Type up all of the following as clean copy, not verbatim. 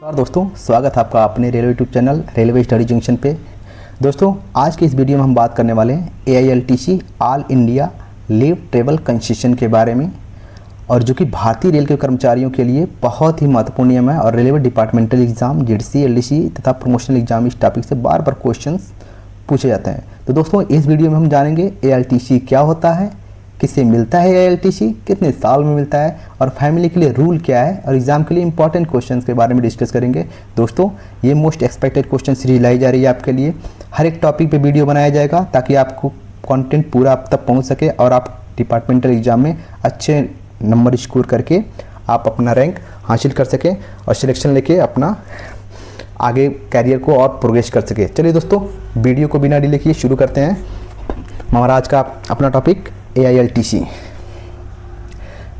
और दोस्तों स्वागत है आपका अपने railway YouTube channel railway study junction पे। दोस्तों आज के इस वीडियो में हम बात करने वाले हैं AILTC all India leave travel concession के बारे में, और जो कि भारतीय रेल के कर्मचारियों के लिए बहुत ही महत्वपूर्ण नियम है। और railway departmental exam ZC LDC तथा प्रमोशनल एग्जाम इस टॉपिक से बार बार क्वेश्चंस पूछे जाते हैं। तो दोस्तों इस वीडियो में हम जानेंगे AILTC क्या होता है, किससे मिलता है AILTC, कितने साल में मिलता है, और फैमिली के लिए रूल क्या है, और एग्जाम के लिए इंपॉर्टेंट क्वेश्चंस के बारे में डिस्कस करेंगे। दोस्तों ये मोस्ट एक्सपेक्टेड क्वेश्चन सीरीज लाई जा रही है आपके लिए। हर एक टॉपिक पे वीडियो बनाया जाएगा ताकि आपको कंटेंट पूरा आप तक पहुंच सके और आप डिपार्टमेंटल एग्जाम में अच्छे नंबर स्कोर करके आप अपना रैंक हासिल कर सकें और सिलेक्शन लेके अपना आगे कैरियर को और प्रोग्रेस कर सके। चलिए दोस्तों वीडियो को बिना डिले किए शुरू करते हैं हमारा आज का अपना टॉपिक AILTC।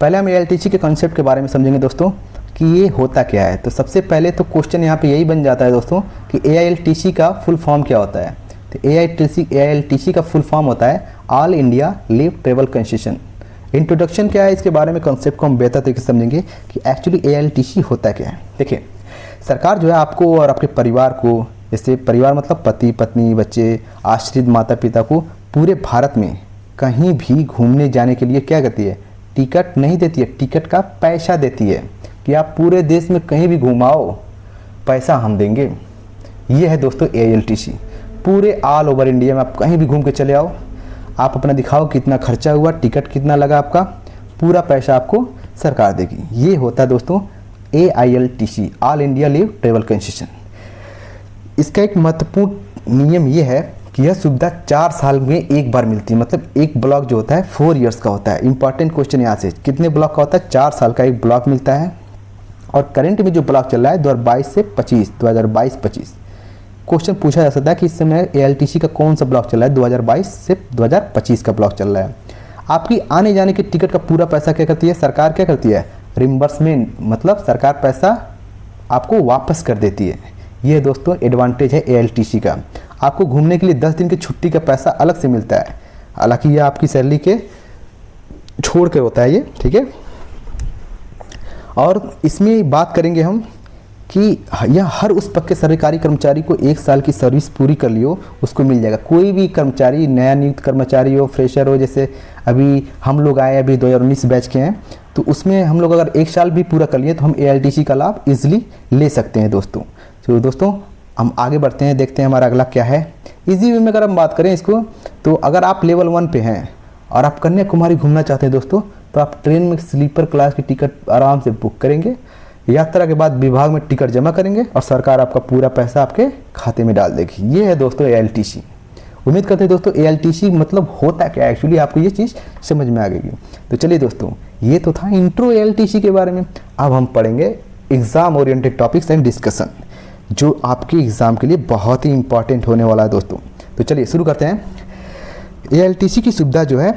पहले हम AILTC के कॉन्सेप्ट के बारे में समझेंगे दोस्तों कि ये होता क्या है। तो सबसे पहले तो क्वेश्चन यहाँ पे यही बन जाता है दोस्तों कि AILTC का फुल फॉर्म क्या होता है। तो AILTC का फुल फॉर्म होता है all India leave travel concession. Introduction क्या है इसके बारे में, कॉन्सेप्ट को हम बेहतर तरीके से समझेंगे कि एक्चुअली AILTC होता क्या है। देखिए सरकार जो है आपको और आपके परिवार को, जैसे परिवार मतलब पति पत्नी बच्चे आश्रित माता पिता को, पूरे भारत में कहीं भी घूमने जाने के लिए क्या करती है, टिकट नहीं देती है, टिकट का पैसा देती है कि आप पूरे देश में कहीं भी घुमाओ पैसा हम देंगे। ये है दोस्तों AILTC। पूरे ऑल ओवर इंडिया में आप कहीं भी घूम के चले आओ, आप अपना दिखाओ कितना खर्चा हुआ, टिकट कितना लगा, आपका पूरा पैसा आपको सरकार देगी। ये होता है दोस्तों AILTC all India leave travel concession. इसका एक महत्वपूर्ण नियम ये है कि यह सुविधा 4 साल में एक बार मिलती है। मतलब एक ब्लॉक जो होता है 4 इयर्स का होता है। इंपॉर्टेंट क्वेश्चन यहाँ से, कितने ब्लॉक का होता है, 4 साल का एक ब्लॉक मिलता है। और करंट में जो ब्लॉक चल रहा है 2022 से 25, 2022-25 क्वेश्चन पूछा जा सकता है कि इस समय AILTC का कौन सा ब्लॉक चल रहा है, 2022 से 2025 का ब्लॉक चल रहा है। आपकी आने जाने की टिकट का पूरा पैसा क्या करती है सरकार, क्या करती है, रिम्बर्समेंट, मतलब सरकार पैसा आपको वापस कर देती है। ये दोस्तों एडवांटेज है AILTC का। आपको घूमने के लिए 10 दिन की छुट्टी का पैसा अलग से मिलता है, हालांकि ये आपकी सैलरी के छोड़ के होता है ये, ठीक है। और इसमें बात करेंगे हम कि यह हर उस पक्के सरकारी कर्मचारी को 1 साल की सर्विस पूरी कर लियो उसको मिल जाएगा। कोई भी कर्मचारी, नया नियुक्त कर्मचारी हो, फ्रेशर हो, जैसे अभी हम लोग आए अभी 2019 बैच के हैं, तो उसमें हम लोग अगर 1 साल भी पूरा कर लिए तो हम AILTC का लाभ ईजिली ले सकते हैं दोस्तों। तो दोस्तों हम आगे बढ़ते हैं, देखते हैं हमारा अगला क्या है। इजी वे में अगर हम बात करें इसको, तो अगर आप लेवल 1 पे हैं और आप कन्याकुमारी घूमना चाहते हैं दोस्तों, तो आप ट्रेन में स्लीपर क्लास की टिकट आराम से बुक करेंगे, यात्रा के बाद विभाग में टिकट जमा करेंगे और सरकार आपका पूरा पैसा आपके खाते में डाल देगी। ये है दोस्तों AILTC। उम्मीद करते हैं दोस्तों AILTC मतलब होता क्या है, एक्चुअली आपको ये चीज़ समझ में आ गई। तो चलिए दोस्तों ये तो था इंट्रो AILTC के बारे में। अब हम पढ़ेंगे exam oriented topics and discussion, जो आपके एग्ज़ाम के लिए बहुत ही इंपॉर्टेंट होने वाला है दोस्तों। तो चलिए शुरू करते हैं। AILTC की सुविधा जो है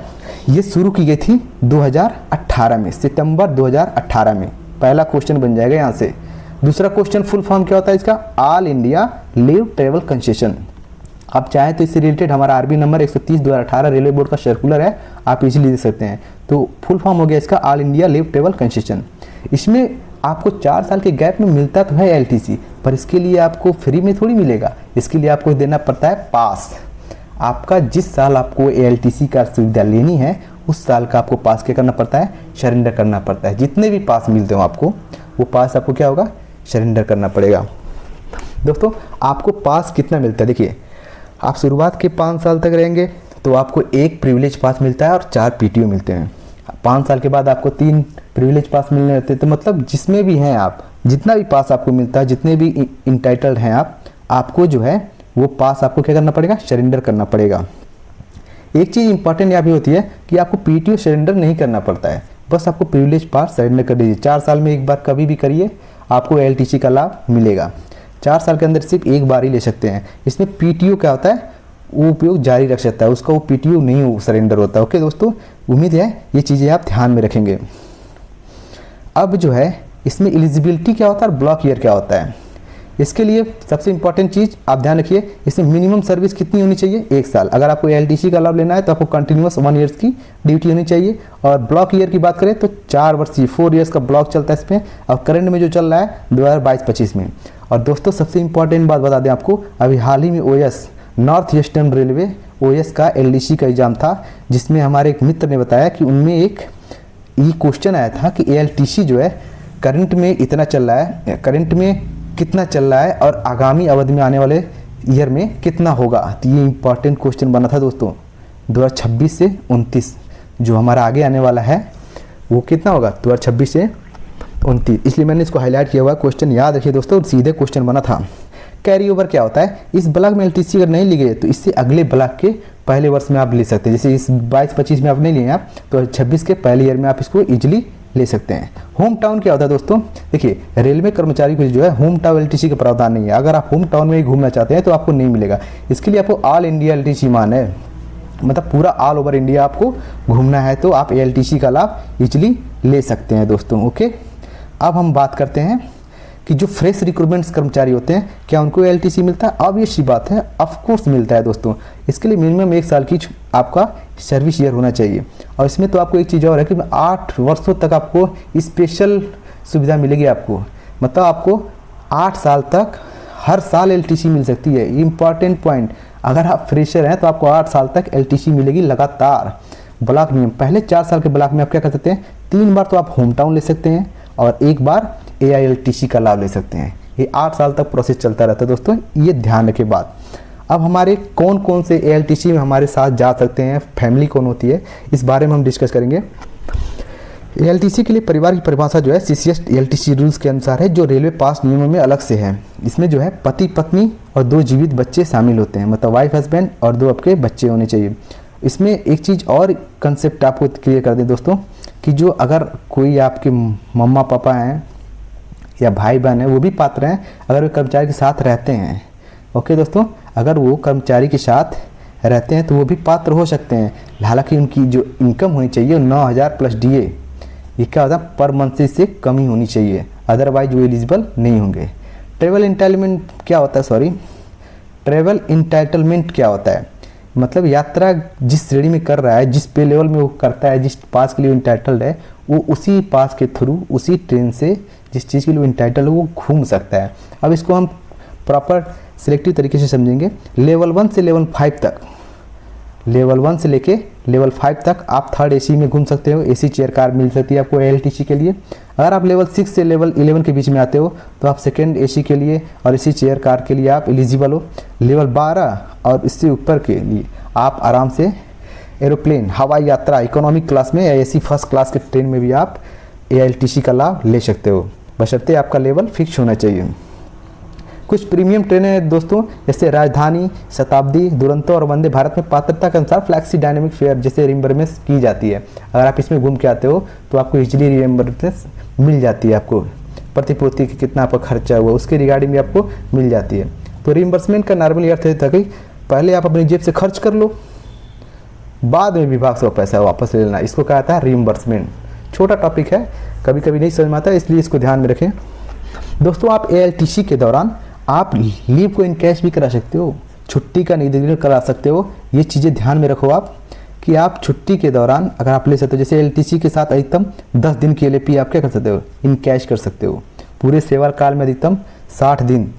ये शुरू की गई थी 2018 में, सितंबर 2018 में। पहला क्वेश्चन बन जाएगा यहाँ से। दूसरा क्वेश्चन फुल फॉर्म क्या होता है इसका, all India leave travel concession. आप चाहें तो इससे रिलेटेड हमारा RB नंबर 130/2018 रेलवे बोर्ड का सर्कुलर है, आप इजीली दे सकते हैं। तो फुल फॉर्म हो गया इसका all India leave travel concession. इसमें आपको 4 साल के गैप में मिलता तो है AILTC, पर इसके लिए आपको फ्री में थोड़ी मिलेगा। इसके लिए आपको देना पड़ता है पास। आपका जिस साल आपको AILTC का सुविधा लेनी है उस साल का आपको पास क्या करना पड़ता है, सरेंडर करना पड़ता है। जितने भी पास मिलते हो आपको, वो पास आपको क्या होगा, सरेंडर करना पड़ेगा। दोस्तों आपको पास कितना मिलता है, देखिए आप शुरुआत के 5 साल तक रहेंगे तो आपको 1 प्रिविलेज पास मिलता है और 4 PTO मिलते हैं। 5 साल के बाद आपको 3 प्रिविलेज पास मिलने लगते हैं। तो मतलब जिसमें भी हैं आप, जितना भी पास आपको मिलता है, जितने भी इंटाइटल्ड हैं आप, आपको जो है वो पास आपको क्या करना पड़ेगा, सरेंडर करना पड़ेगा। एक चीज़ इंपॉर्टेंट यहाँ भी होती है कि आपको PTO सरेंडर नहीं करना पड़ता है, बस आपको प्रिविलेज पास सरेंडर कर दीजिए। 4 साल में एक बार कभी भी करिए, आपको AILTC का लाभ मिलेगा। 4 साल के अंदर सिर्फ एक बार ही ले सकते हैं। इसमें PTO क्या होता है, वो उपयोग जारी रख सकता है, उसका वो PTO नहीं सरेंडर होता। ओके दोस्तों, उम्मीद है ये चीज़ें आप ध्यान में रखेंगे। अब जो है इसमें एलिजिबिलिटी क्या होता है और ब्लॉक ईयर क्या होता है। इसके लिए सबसे इंपॉर्टेंट चीज़ आप ध्यान रखिए, इसमें मिनिमम सर्विस कितनी होनी चाहिए, 1 साल। अगर आपको ALTC का लाभ लेना है तो आपको कंटिन्यूस 1 ईयर्स की ड्यूटी होनी चाहिए। और ब्लॉक ईयर की बात करें तो 4 वर्षीय 4 ईयर्स का ब्लॉक चलता है इसमें, और करंट में जो चल रहा है 2022-25 में। और दोस्तों सबसे इंपॉर्टेंट बात बता दें आपको, अभी हाल ही में OS north Eastern railway OS का LDC का एग्जाम था, जिसमें हमारे एक मित्र ने बताया कि उनमें एक ये क्वेश्चन आया था कि ALTC जो है करंट में इतना चल रहा है, करंट में कितना चल रहा है और आगामी अवधि में आने वाले ईयर में कितना होगा। तो ये इंपॉर्टेंट क्वेश्चन बना था दोस्तों। 2026 से 29 जो हमारा आगे आने वाला है वो कितना होगा, 2026 से 29, इसलिए मैंने इसको हाईलाइट किया हुआ। क्वेश्चन याद रखिए दोस्तों, सीधे क्वेश्चन बना था। कैरी ओवर क्या होता है, इस ब्लॉक में LTC अगर नहीं ली गई तो इससे अगले ब्लॉक के पहले वर्ष में आप ले सकते हैं। जैसे इस 22-25 में आप नहीं लिए आप, तो 26 के पहले ईयर में आप इसको इजीली ले सकते हैं। होम टाउन क्या होता है दोस्तों, देखिए रेलवे कर्मचारी को जो है होम टाउन LTC का प्रावधान नहीं है। अगर आप होम टाउन में ही घूमना चाहते हैं तो आपको नहीं मिलेगा। इसके लिए आपको ऑल इंडिया LTC मान है, मतलब पूरा ऑल ओवर इंडिया आपको घूमना है तो आप LTC का लाभ इजीली ले सकते हैं दोस्तों। ओके, अब हम बात करते हैं कि जो फ्रेश रिक्रूटमेंट्स कर्मचारी होते हैं क्या उनको LTC मिलता है। अब ये सी बात है, ऑफकोर्स मिलता है दोस्तों। इसके लिए मिनिमम 1 साल की आपका सर्विस ईयर होना चाहिए। और इसमें तो आपको एक चीज़ और है कि 8 वर्षों तक आपको स्पेशल सुविधा मिलेगी आपको, मतलब आपको 8 साल तक हर साल LTC मिल सकती है। इंपॉर्टेंट पॉइंट, अगर आप फ्रेशर हैं तो आपको 8 साल तक LTC मिलेगी लगातार। ब्लॉक नियम, पहले 4 साल के ब्लॉक में आप क्या कर सकते हैं, 3 बार तो आप होम टाउन ले सकते हैं और 1 बार AILTC का लाभ ले सकते हैं। ये 8 साल तक प्रोसेस चलता रहता है दोस्तों, ये ध्यान रखे बात। अब हमारे कौन कौन से AILTC में हमारे साथ जा सकते हैं, फैमिली कौन होती है, इस बारे में हम डिस्कस करेंगे। AILTC के लिए परिवार की परिभाषा जो है CCS AILTC रूल्स के अनुसार है, जो रेलवे पास नियमों में अलग से है। इसमें जो है पति पत्नी और 2 जीवित बच्चे शामिल होते हैं, मतलब वाइफ हस्बैंड और 2 आपके बच्चे होने चाहिए। इसमें एक चीज़ और कंसेप्ट आपको क्लियर कर दें दोस्तों, कि जो अगर कोई आपके मम्मा पापा हैं या भाई बहन है वो भी पात्र हैं अगर वो कर्मचारी के साथ रहते हैं। ओके दोस्तों, अगर वो कर्मचारी के साथ रहते हैं तो वो भी पात्र हो सकते हैं। हालांकि उनकी जो इनकम होनी चाहिए 9,000 प्लस DA, ये क्या होता है, पर मंथ से कम ही होनी चाहिए, अदरवाइज वो एलिजिबल नहीं होंगे। ट्रेवल इंटाइटलमेंट क्या होता है, ट्रेवल इंटाइटलमेंट क्या होता है, मतलब यात्रा जिस श्रेणी में कर रहा है, जिस पे लेवल में वो करता है, जिस पास के लिए इंटाइटल्ड है, वो उसी पास के थ्रू, उसी ट्रेन से जिस चीज़ के लिए इंटाइटल है वो घूम सकता है। अब इसको हम प्रॉपर सिलेक्टिव तरीके से समझेंगे। लेवल 1 से लेवल 5 तक, लेवल 1 से लेके लेवल 5 तक आप 3rd AC में घूम सकते हो। AC चेयर कार मिल सकती है आपको AILTC के लिए। अगर आप लेवल 6 से लेवल 11 के बीच में आते हो तो आप 2nd AC के लिए और AC चेयर कार के लिए आप एलिजिबल हो। लेवल 12 और इससे ऊपर के लिए आप आराम से एरोप्लेन, हवाई यात्रा, इकोनॉमिक क्लास में या AC फर्स्ट क्लास के ट्रेन में भी आप AILTC का लाभ ले सकते हो, बशर्ते आपका लेवल फिक्स होना चाहिए। कुछ प्रीमियम ट्रेनें हैं दोस्तों, जैसे राजधानी, शताब्दी, दुरंतो और वंदे भारत में पात्रता के अनुसार फ्लैक्सी डायनेमिक फेयर जैसे रिम्बर्समेंट की जाती है। अगर आप इसमें घूम के आते हो तो आपको इजीली रिम्बर्समेंट मिल जाती है। आपको प्रतिपूर्ति की कितना आपका खर्चा हुआ उसके रिगार्डिंग भी आपको मिल जाती है। तो रिम्बर्समेंट का नॉर्मली अर्थ है कि पहले आप अपनी जेब से खर्च कर लो, बाद में विभाग से पैसा वापस ले लेना, इसको कहा जाता है रिम्बर्समेंट। छोटा टॉपिक है, कभी कभी नहीं समझ में आता है, इसलिए इसको ध्यान में रखें दोस्तों। आप AILTC के दौरान आप लीव को इन कैश भी करा सकते हो, छुट्टी का निर्धारण करा सकते हो। ये चीज़ें ध्यान में रखो आप कि आप छुट्टी के दौरान अगर आप ले सकते हो, जैसे AILTC के साथ अधिकतम 10 दिन के लिए आप क्या कर सकते हो, इन कैश कर सकते हो। पूरे सेवा काल में अधिकतम 60 दिन,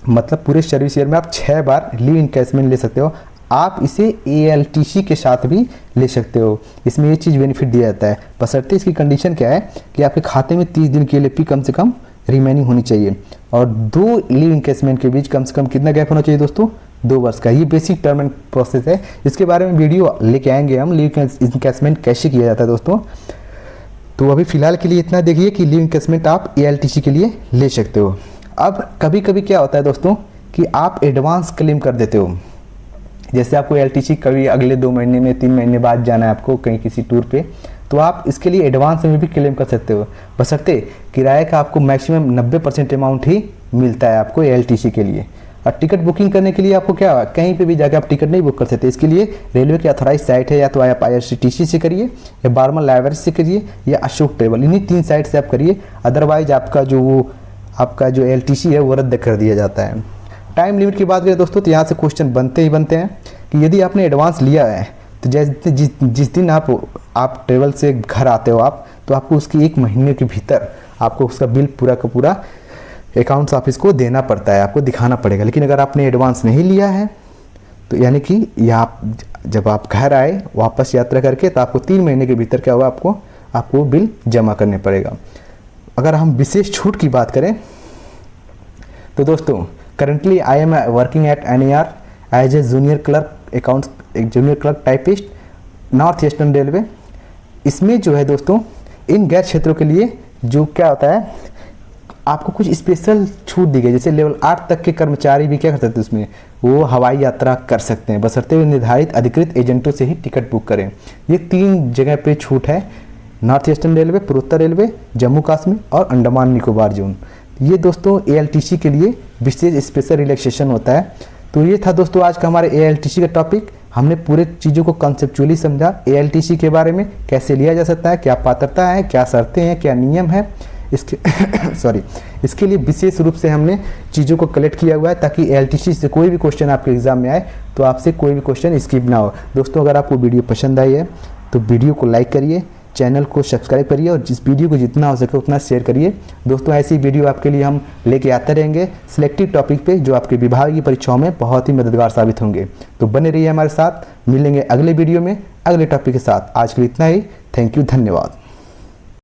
मतलब पूरे सर्विस ईयर में आप 6 बार लीव इनकैशमेंट ले सकते हो। आप इसे AILTC के साथ भी ले सकते हो। इसमें ये चीज़ बेनिफिट दिया जाता है, बशर्ते इसकी कंडीशन क्या है कि आपके खाते में 30 दिन के लिए कम से कम रिमेनिंग होनी चाहिए और 2 लीव इनकैशमेंट के बीच कम से कम कितना गैप होना चाहिए दोस्तों, 2 वर्ष का। ये बेसिक टर्म एंड प्रोसेस है, इसके बारे में वीडियो लेके आएंगे हम, लीव इनकैशमेंट कैसे किया जाता है दोस्तों। तो अभी फिलहाल के लिए इतना देखिए कि लीव इनकैशमेंट आप AILTC के लिए ले सकते हो। अब कभी कभी क्या होता है दोस्तों कि आप एडवांस क्लेम कर देते हो, जैसे आपको AILTC कभी अगले 2 महीने में 3 महीने बाद जाना है आपको कहीं किसी टूर पे, तो आप इसके लिए एडवांस में भी क्लेम कर सकते हो, बशर्ते किराए का आपको मैक्सिमम 90% अमाउंट ही मिलता है आपको AILTC के लिए। और टिकट बुकिंग करने के लिए आपको क्या, कहीं पे भी जाकर आप टिकट नहीं बुक कर सकते। इसके लिए रेलवे की अथॉराइज साइट है, या तो आप IRCTC से करिए, या बार्मर लाइब्रेरी से करिए, या अशोक ट्रेवल, इन्हीं 3 साइट से आप करिए। अदरवाइज आपका जो वो आपका जो ALTC है वो रद्द कर दिया जाता है। टाइम लिमिट की बात करें दोस्तों तो यहाँ से क्वेश्चन बनते ही बनते हैं कि यदि आपने एडवांस लिया है तो जैसे जिस दिन आप ट्रेवल से घर आते हो तो आपको उसकी 1 महीने के भीतर आपको उसका बिल पूरा का पूरा अकाउंट्स ऑफिस को देना पड़ता है, आपको दिखाना पड़ेगा। लेकिन अगर आपने एडवांस नहीं लिया है तो यानी कि यहाँ जब आप घर आए वापस यात्रा करके तो आपको 3 महीने के भीतर क्या होगा, आपको बिल जमा करने पड़ेगा। अगर हम विशेष छूट की बात करें तो दोस्तों currently I am working at NAR as a junior clerk typist North Eastern Railway. इसमें जो है दोस्तों इन गैर क्षेत्रों के लिए जो क्या होता है, आपको कुछ स्पेशल छूट दी गई। जैसे लेवल 8 तक के कर्मचारी भी क्या कर सकते हैं, उसमें वो हवाई यात्रा कर सकते हैं बशर्ते हुए निर्धारित अधिकृत एजेंटों से ही टिकट बुक करें। ये 3 जगह पे छूट है, नॉर्थ ईस्टर्न रेलवे, पूर्वोत्तर रेलवे, जम्मू कश्मीर और अंडमान निकोबार जोन। ये दोस्तों ALTC के लिए विशेष स्पेशल रिलैक्सेशन होता है। तो ये था दोस्तों आज का हमारे ALTC का टॉपिक। हमने पूरे चीज़ों को कंसेप्चुअली समझा, ALTC के बारे में कैसे लिया जा सकता है, क्या पात्रता है, क्या शर्तें हैं, क्या नियम है इसके इसके लिए विशेष रूप से हमने चीज़ों को कलेक्ट किया हुआ है ताकि ALTC से कोई भी क्वेश्चन आपके एग्जाम में आए तो आपसे कोई भी क्वेश्चन स्किप ना हो। दोस्तों अगर आपको वीडियो पसंद आई है तो वीडियो को लाइक करिए, चैनल को सब्सक्राइब करिए और जिस वीडियो को जितना हो सके उतना शेयर करिए। दोस्तों ऐसी वीडियो आपके लिए हम लेके आते रहेंगे सिलेक्टिव टॉपिक पे जो आपके विभागीय परीक्षाओं में बहुत ही मददगार साबित होंगे। तो बने रहिए हमारे साथ, मिलेंगे अगले वीडियो में अगले टॉपिक के साथ। आज के लिए इतना ही, थैंक यू, धन्यवाद।